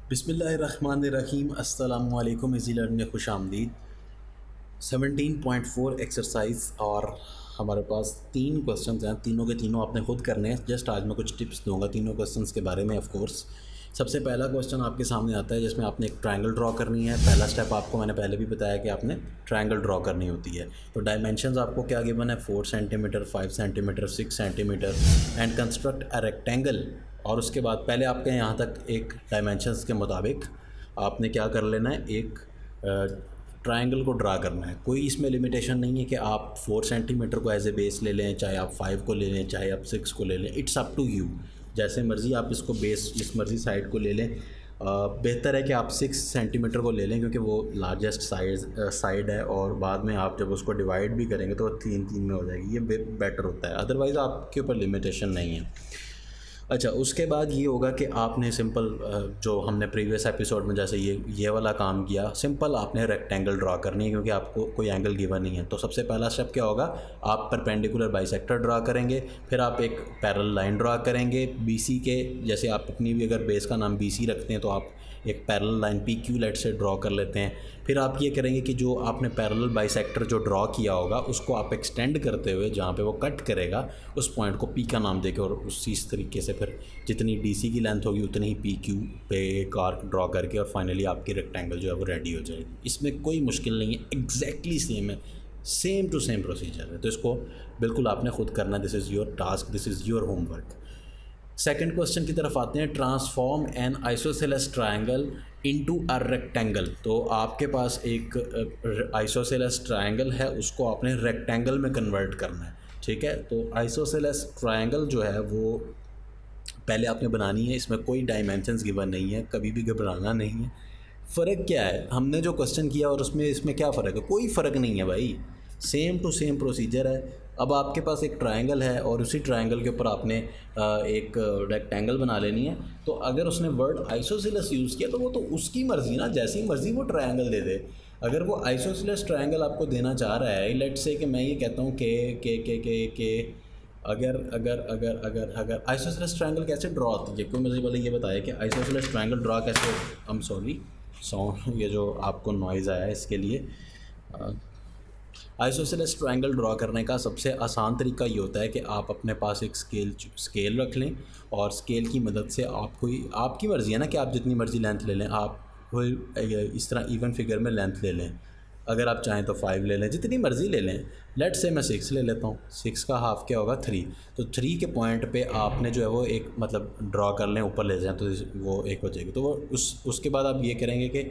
बिस्मिल्लाहिर्रहमानिर्रहीम अस्सलामु अलैकुम इज़ी लर्न में खुश आमदीद। 17.4 एक्सरसाइज और हमारे पास तीन क्वेश्चंस हैं, तीनों के तीनों आपने खुद करने हैं। जस्ट आज मैं कुछ टिप्स दूंगा तीनों क्वेश्चंस के बारे में। ऑफ कोर्स सबसे पहला क्वेश्चन आपके सामने आता है जिसमें आपने एक ट्रायंगल ड्रॉ करनी है। पहला स्टेप आपको मैंने पहले भी बताया कि आपने ट्रायंगल ड्रॉ करनी होती है। तो डायमेंशंस आपको क्या गिवन है, 4 centimetre, 5 centimetre, 6 centimetre and construct a rectangle. और उसके बाद पहले आपके यहाँ तक एक डायमेंशंस के मुताबिक आपने क्या कर लेना है, एक ट्रायंगल को ड्रा करना है। कोई इसमें लिमिटेशन नहीं है कि आप 4 सेंटीमीटर को एज ए बेस ले लें, चाहे आप 5 को ले लें, चाहे आप 6 को ले लें। इट्स अप टू यू, जैसे मर्ज़ी आप इसको बेस जिस मर्ज़ी साइड को ले लें। बेहतर है कि आप 6 सेंटीमीटर को ले लें क्योंकि वो लार्जेस्ट साइड है, और बाद में आप जब उसको डिवाइड भी करेंगे तो 3-3 में हो जाएगी। ये बेटर होता है, अदरवाइज़ आपके ऊपर लिमिटेशन नहीं है। अच्छा, उसके बाद ये होगा कि आपने सिंपल जो हमने प्रीवियस एपिसोड में जैसे ये वाला काम किया, सिंपल आपने रेक्टेंगल ड्रा करनी है क्योंकि आपको कोई एंगल गिवन नहीं है। तो सबसे पहला स्टेप क्या होगा, आप परपेंडिकुलर बाइसेक्टर ड्रा करेंगे, फिर आप एक पैरेलल लाइन ड्रा करेंगे बीसी के। जैसे आप अपनी भी अगर बेस का नाम बीसी रखते हैं तो आप एक पैरेलल लाइन पी क्यू लेट से ड्रॉ कर लेते हैं। फिर आप ये करेंगे कि जो आपने पैरेलल बाइसेक्टर जो ड्रॉ किया होगा उसको आप एक्सटेंड करते हुए जहाँ पे वो कट करेगा उस पॉइंट को पी का नाम देकर, और उसी तरीके से फिर जितनी डीसी की लेंथ होगी उतनी ही पी क्यू पे एक आर्क ड्रॉ करके, और फाइनली आपकी रेक्टेंगल जो है वो रेडी हो जाएगी। इसमें कोई मुश्किल नहीं है, एग्जैक्टली सेम है, सेम टू सेम प्रोसीजर है। तो इसको बिल्कुल आपने खुद करना है। This is your task, this is your homework. Second question की तरफ आते हैं। Transform N isosceles triangle into a rectangle. तो आपके पास एक आइसोसेलेस ट्रायंगल है, उसको आपने रेक्टेंगल में कन्वर्ट करना है। ठीक है, तो आइसोसेलेस ट्रायंगल जो है वो पहले आपने बनानी है। इसमें कोई डायमेंशंस गिवन नहीं है, कभी भी घबराना नहीं है। फ़र्क क्या है, हमने जो क्वेश्चन किया और उसमें इसमें क्या फ़र्क है, कोई फ़र्क नहीं है भाई, सेम टू सेम प्रोसीजर है। अब आपके पास एक ट्रायंगल है और उसी ट्रायंगल के ऊपर आपने एक रेक्टेंगल बना लेनी है। तो अगर उसने वर्ड आइसोसेलेस यूज़ किया तो वो तो उसकी मर्ज़ी ना, जैसी मर्ज़ी वो ट्रायंगल दे दे। अगर वो आइसोसेलेस ट्रायंगल आपको देना चाह रहा है, लेट्स से कि मैं ये कहता हूँ के अगर अगर अगर अगर अगर आइसोसेलेस ट्रायंगल कैसे ड्रॉ होती है, कोई मुझे बोले ये बताया कि आइसोसेलेस ट्रायंगल ड्रॉ कैसे। आई एम सॉरी, साउंड ये जो आपको नॉइज़ आया है इसके लिए। आइसोसेलेस ट्रायंगल ड्रॉ करने का सबसे आसान तरीका ये होता है कि आप अपने पास एक स्केल रख लें, और स्केल की मदद से आपको आपकी मर्ज़ी है ना कि आप जितनी मर्ज़ी लेंथ ले लें। आप कोई इस तरह इवन फिगर में लेंथ ले लें, अगर आप चाहें तो 5 ले लें, जितनी मर्ज़ी ले लें। लेट्स से मैं 6 ले लेता हूँ, 6 का हाफ क्या होगा 3। तो 3 के पॉइंट पे आपने जो है वो एक मतलब ड्रॉ कर लें, ऊपर ले जाएं तो वो एक हो जाएगी। तो वो उसके बाद आप ये करेंगे कि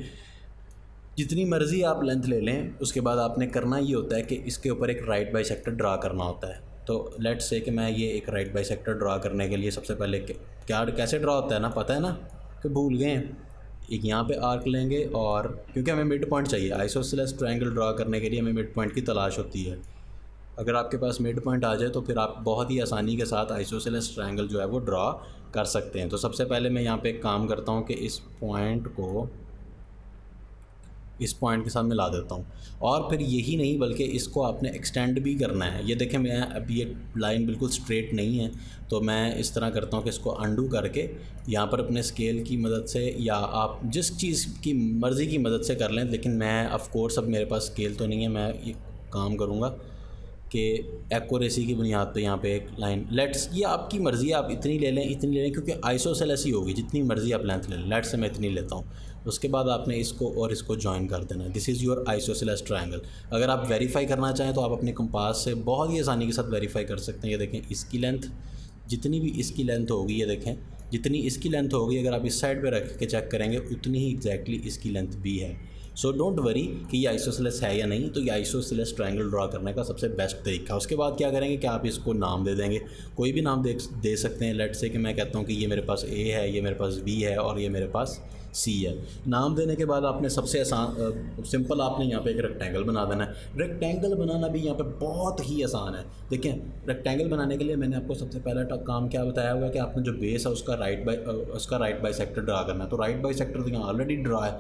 जितनी मर्ज़ी आप लेंथ ले लें, उसके बाद आपने करना ये होता है कि इसके ऊपर एक राइट बाइसेक्टर ड्रा करना होता है। तो लेट्स से कि मैं ये एक राइट बाइसेक्टर ड्रा करने के लिए सबसे पहले क्या कैसे ड्रा होता है ना, पता है ना कि भूल गए हैं। एक यहाँ पे आर्क लेंगे, और क्योंकि हमें मिड पॉइंट चाहिए, आइसोसेलेस ट्रायंगल ड्रा करने के लिए हमें मिड पॉइंट की तलाश होती है। अगर आपके पास मिड पॉइंट आ जाए तो फिर आप बहुत ही आसानी के साथ आइसोसेलेस ट्रायंगल जो है वो ड्रा कर सकते हैं। तो सबसे पहले मैं यहाँ पे एक काम करता हूँ कि इस पॉइंट को इस पॉइंट के साथ मिला देता हूँ, और फिर यही नहीं बल्कि इसको आपने एक्सटेंड भी करना है। ये देखें, मैं अभी ये लाइन बिल्कुल स्ट्रेट नहीं है, तो मैं इस तरह करता हूँ कि इसको अंडू करके यहाँ पर अपने स्केल की मदद से, या आप जिस चीज़ की मर्ज़ी की मदद से कर लें। लेकिन मैं ऑफ कोर्स अब मेरे पास स्केल तो नहीं है, मैं ये काम करूँगा कि एक्यूरेसी की बुनियाद पे यहाँ पे एक लाइन लेट्स, ये आपकी मर्ज़ी है, आप इतनी ले लें इतनी ले लें, क्योंकि आइसोसेलेस ही होगी, जितनी मर्ज़ी आप लेंथ ले लें। लेट्स से मैं इतनी लेता हूँ। उसके बाद आपने इसको और इसको जॉइन कर देना है। This is your isosceles triangle. अगर आप वेरीफाई करना चाहें तो आप अपने कंपास से बहुत ही आसानी के साथ वेरीफाई कर सकते हैं। ये देखें, इसकी लेंथ जितनी भी इसकी लेंथ होगी, ये देखें जितनी इसकी लेंथ होगी, अगर आप इस साइड पे रख के चेक करेंगे उतनी ही एग्जैक्टली इसकी लेंथ भी है। सो डोंट वरी कि ये आइसोसेलेस है या नहीं। तो ये आइसोसेलेस ट्रायंगल ड्रा करने का सबसे बेस्ट तरीका। उसके बाद क्या करेंगे कि आप इसको नाम दे देंगे, कोई भी नाम दे सकते हैं। लेट्स से कि मैं कहता हूँ कि ये मेरे पास ए है, ये मेरे पास बी है, और ये मेरे पास सी है। नाम देने के बाद आपने सबसे आसान सिंपल आपने यहाँ पे एक रेक्टेंगल बना देना है। रेक्टेंगल बनाना भी यहाँ पे बहुत ही आसान है। देखें, रेक्टेंगल बनाने के लिए मैंने आपको सबसे पहला काम क्या बताया हुआ है कि आपने जो बेस है उसका राइट बाइसेक्टर ड्रा करना है। तो राइट बाइसेक्टर तो यहाँ ऑलरेडी ड्रा है,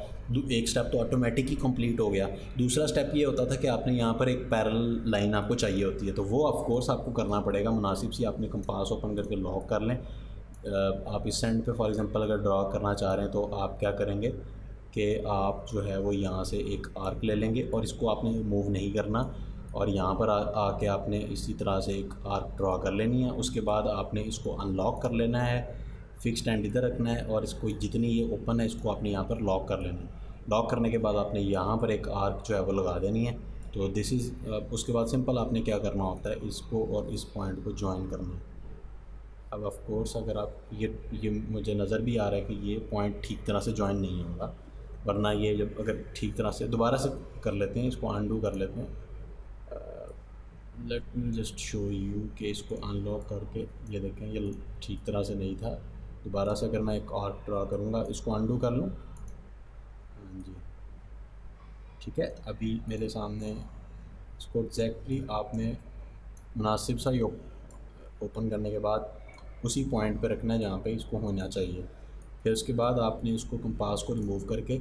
एक स्टेप तो ऑटोमेटिक ही कंप्लीट हो गया। दूसरा स्टेप ये होता था कि आपने यहाँ पर एक पैरेलल लाइन आपको चाहिए होती है, तो वो ऑफ कोर्स आपको करना पड़ेगा। मुनासिब सी आपने कंपास ओपन करके लॉक कर लें, आप इस एंड पे फॉर एग्जांपल अगर ड्रा करना चाह रहे हैं तो आप क्या करेंगे कि आप जो है वो यहाँ से एक आर्क ले लेंगे और इसको आपने मूव नहीं करना, और यहाँ पर आके आपने इसी तरह से एक आर्क ड्रा कर लेनी है। उसके बाद आपने इसको अनलॉक कर लेना है, फिक्स्ड एंड इधर रखना है, और इसको जितनी ये ओपन है इसको आपने यहाँ पर लॉक कर लेना है। लॉक करने के बाद आपने यहाँ पर एक आर्क जो है वो लगा देनी है। तो दिस इज़ उसके बाद सिंपल आपने क्या करना होता है, इसको और इस पॉइंट को ज्वाइन करना है। अब ऑफ कोर्स अगर आप ये मुझे नज़र भी आ रहा है कि ये पॉइंट ठीक तरह से ज्वाइन नहीं होगा, वरना ये जब अगर ठीक तरह से दोबारा से कर लेते हैं, इसको अनडू कर लेते हैं। Let me just show you कि इसको अनलॉक करके ये देखें ये ठीक तरह से नहीं था। दोबारा से अगर मैं एक और ड्रा करूँगा, इसको अनडू कर लूँ, हाँ जी ठीक है। अभी मेरे सामने इसको एग्जैक्टली आपने मुनासिब सा ओपन करने के बाद उसी पॉइंट पे रखना है जहाँ पे इसको होना चाहिए। फिर उसके बाद आपने इसको कंपास को रिमूव करके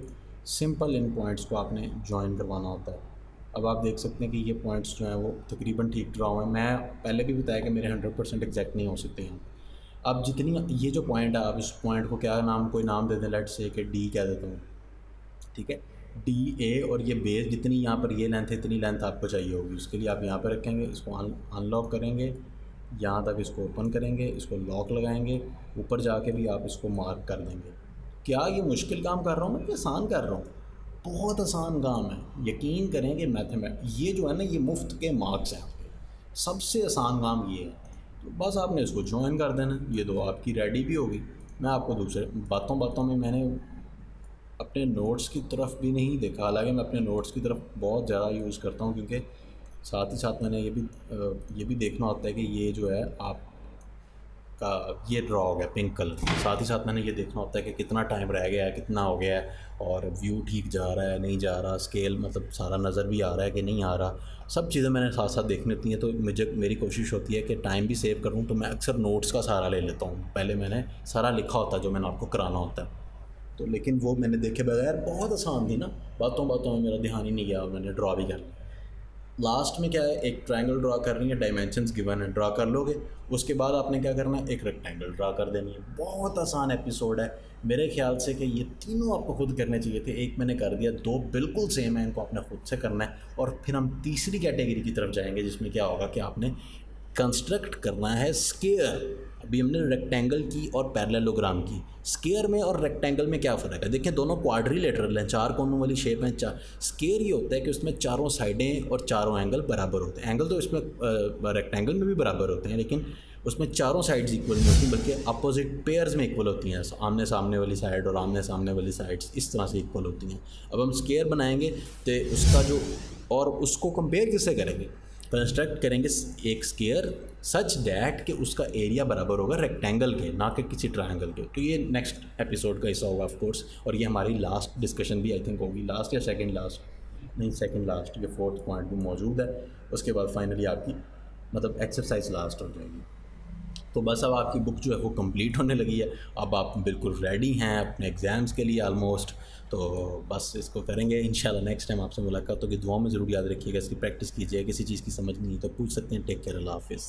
सिंपल इन पॉइंट्स को आपने ज्वाइन करवाना होता है। अब आप देख सकते हैं कि ये पॉइंट्स जो हैं वो तकरीबन ठीक ड्रा हुए हैं। मैं पहले भी बताया कि मेरे 100% एग्जैक्ट नहीं हो सकते हैं। अब जितनी ये जो पॉइंट है, आप इस पॉइंट को क्या नाम, कोई नाम दे दें, लेट से कि डी कह देता हूँ, ठीक है, डी ए, और ये बेस जितनी यहाँ पर ये लेंथ है इतनी लेंथ आपको चाहिए होगी। उसके लिए आप यहाँ पर रखेंगे, इसको अनलॉक करेंगे, यहाँ तक इसको ओपन करेंगे, इसको लॉक लगाएंगे, ऊपर जाके भी आप इसको मार्क कर देंगे। क्या ये मुश्किल काम कर रहा हूँ मैं, आसान कर रहा हूँ? बहुत आसान काम है, यकीन करें कि ये जो है ना ये मुफ्त के मार्क्स हैं आपके, सबसे आसान काम ये है। तो बस आपने इसको ज्वाइन कर देना, ये तो आपकी रेडी भी होगी। मैं आपको दूसरे बातों में मैंने अपने नोट्स की तरफ भी नहीं देखा, हालांकि मैं अपने नोट्स की तरफ बहुत ज़्यादा यूज़ करता हूँ, क्योंकि साथ ही साथ मैंने ये भी देखना होता है कि ये जो है आपका ये ड्रा हो गया पिंक कलर, साथ ही साथ मैंने ये देखना होता है कि कितना टाइम रह गया है, कितना हो गया है, और व्यू ठीक जा रहा है नहीं जा रहा, स्केल मतलब सारा नज़र भी आ रहा है कि नहीं आ रहा, सब चीज़ें मैंने साथ साथ देखनी होती हैं। तो मेरी कोशिश होती है कि टाइम भी सेव करूँ, तो मैं अक्सर नोट्स का सहारा ले लेता हूँ। पहले मैंने सारा लिखा होता है जो मैंने आपको कराना होता है, तो लेकिन वो मैंने देखे बगैर, बहुत आसान थी ना, बातों में मेरा ध्यान ही नहीं गया और मैंने ड्रा भी कर लिया। लास्ट में क्या है, एक ट्रायंगल ड्रा करनी है, डायमेंशंस गिवन है, ड्रा कर लोगे, उसके बाद आपने क्या करना है, एक रेक्टेंगल ड्रा कर देनी है। बहुत आसान एपिसोड है। मेरे ख्याल से कि ये तीनों आपको खुद करने चाहिए थे, एक मैंने कर दिया, दो बिल्कुल सेम है, इनको आपने खुद से करना है। और फिर हम तीसरी कैटेगरी की तरफ जाएंगे, जिसमें क्या होगा कि आपने कंस्ट्रक्ट करना है स्केयर। अभी हमने रेक्टेंगल की और पैरेललोग्राम की, स्केयर में और रेक्टेंगल में क्या फ़र्क है? देखिए दोनों क्वाड्रिलेटरल हैं, चार कोनों वाली शेप हैं। स्केयर ये होता है कि उसमें चारों साइडें और चारों एंगल बराबर होते हैं। एंगल तो इसमें रेक्टेंगल में भी बराबर होते हैं, लेकिन उसमें चारों साइड्स इक्वल नहीं होती, बल्कि अपोजिट पेयर्स में इक्वल होती हैं। आमने सामने वाली साइड और आमने सामने वाली साइड्स इस तरह से इक्वल होती हैं। अब हम स्केयर बनाएंगे तो उसका जो, और उसको कंपेयर किससे करेंगे, कंस्ट्रक्ट करेंगे एक स्केयर सच डैट कि उसका एरिया बराबर होगा रेक्टेंगल के, ना कि किसी ट्रायंगल के। तो ये नेक्स्ट एपिसोड का हिस्सा होगा ऑफ कोर्स, और ये हमारी लास्ट डिस्कशन भी आई थिंक होगी, लास्ट या सेकंड लास्ट, नहीं सेकंड लास्ट, ये फोर्थ पॉइंट भी मौजूद है। उसके बाद फाइनली आपकी मतलब एक्सरसाइज लास्ट हो जाएगी। तो बस अब आपकी बुक जो है वो कंप्लीट होने लगी है, अब आप बिल्कुल रेडी हैं अपने एग्ज़ाम्स के लिए ऑलमोस्ट। तो बस इसको करेंगे इंशाल्लाह। नेक्स्ट टाइम आपसे मुलाकात होगी, दुआ में ज़रूर याद रखिएगा, इसकी प्रैक्टिस कीजिए। किसी चीज़ की समझ नहीं तो पूछ सकते हैं। टेक केयर, अल्लाह हाफिज़।